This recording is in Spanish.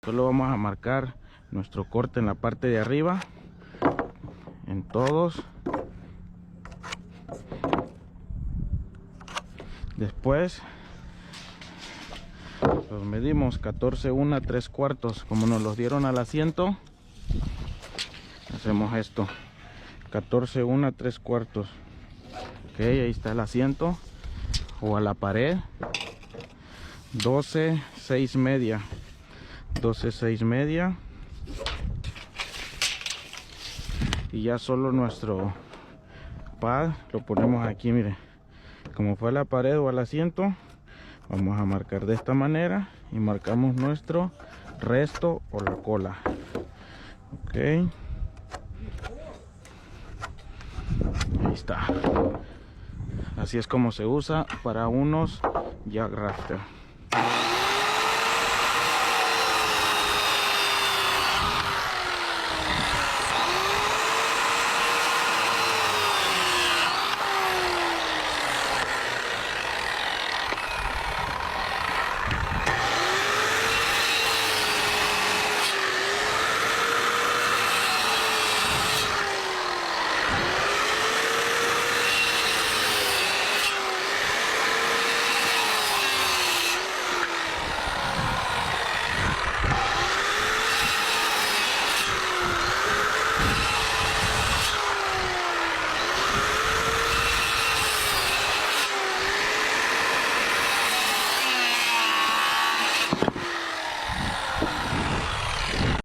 Solo vamos a marcar nuestro corte en la parte de arriba, en todos. Después los medimos 14 1 3 cuartos, como nos los dieron al asiento. Hacemos esto, 14 1 3 cuartos. Ok, ahí está el asiento, o a la pared. 12 6 media, 12 6 media. Y ya solo nuestro pad lo ponemos aquí, mire, como fue a la pared o al asiento. Vamos a marcar de esta manera y marcamos nuestro resto o la cola. Ok, ahí está. Así es como se usa para unos jack rafter.